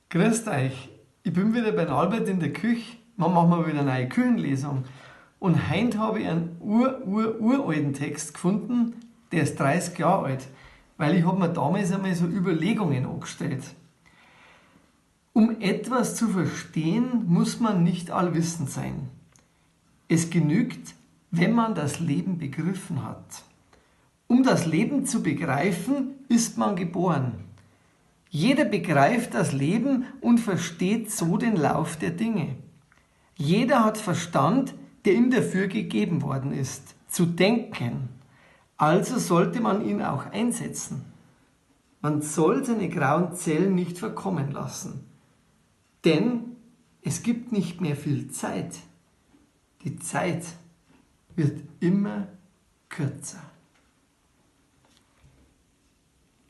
Grüßt euch, ich bin wieder bei Albert in der Küche. Wir machen wir wieder eine neue Küchenlesung. Und heute habe ich einen uralten Text gefunden, der ist 30 Jahre alt, weil ich habe mir damals einmal so Überlegungen angestellt. Um etwas zu verstehen, muss man nicht allwissend sein. Es genügt, wenn man das Leben begriffen hat. Um das Leben zu begreifen, ist man geboren. Jeder begreift das Leben und versteht so den Lauf der Dinge. Jeder hat Verstand, der ihm dafür gegeben worden ist, zu denken. Also sollte man ihn auch einsetzen. Man soll seine grauen Zellen nicht verkommen lassen. Denn es gibt nicht mehr viel Zeit. Die Zeit wird immer kürzer.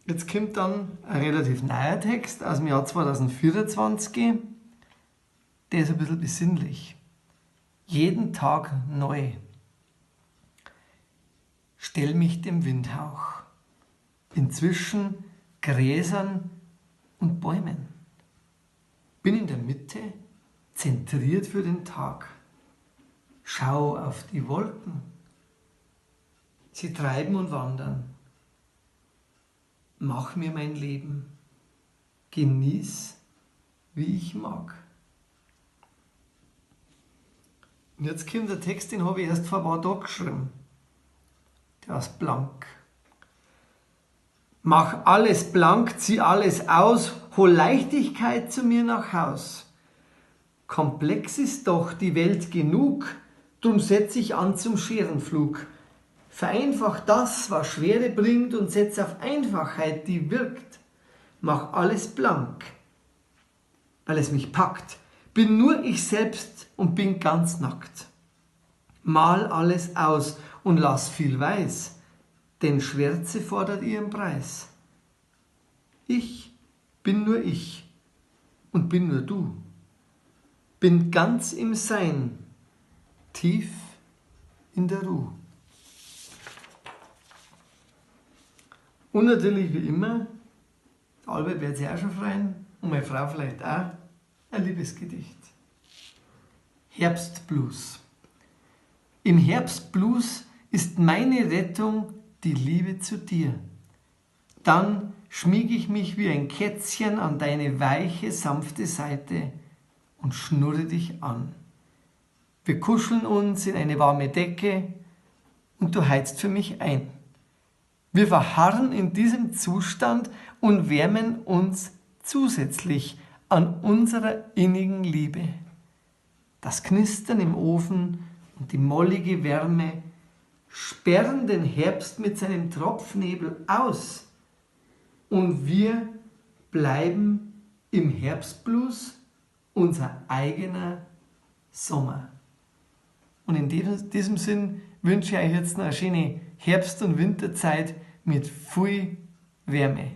Jetzt kommt dann ein relativ neuer Text aus dem Jahr 2024. Der ist ein bisschen besinnlich. Jeden Tag neu. Stell mich dem Windhauch. Bin zwischen Gräsern und Bäumen. Bin in der Mitte, zentriert für den Tag. Schau auf die Wolken. Sie treiben und wandern. Mach mir mein Leben. Genieß, wie ich mag. Und jetzt kommt der Text, den habe ich erst vor ein paar Tagen geschrieben. Der ist blank. Mach alles blank, zieh alles aus, hol Leichtigkeit zu mir nach Haus. Komplex ist doch die Welt genug, drum setz ich an zum Scherenflug. Vereinfach das, was Schwere bringt und setz auf Einfachheit, die wirkt. Mach alles blank, weil es mich packt. Bin nur ich selbst und bin ganz nackt. Mal alles aus und lass viel weiß, denn Schwärze fordert ihren Preis. Ich bin nur ich und bin nur du. Bin ganz im Sein, tief in der Ruhe. Und natürlich wie immer, Albert wird sich auch schon freuen und meine Frau vielleicht auch, ein Liebesgedicht. Herbstblues. Im Herbstblues ist meine Rettung die Liebe zu dir. Dann schmieg ich mich wie ein Kätzchen an deine weiche, sanfte Seite und schnurre dich an. Wir kuscheln uns in eine warme Decke und du heizt für mich ein. Wir verharren in diesem Zustand und wärmen uns zusätzlich an unserer innigen Liebe. Das Knistern im Ofen und die mollige Wärme sperren den Herbst mit seinem Tropfnebel aus und wir bleiben im Herbstblues unser eigener Sommer. Und in diesem Sinn wünsche ich euch jetzt noch eine schöne Herbst- und Winterzeit mit viel Wärme.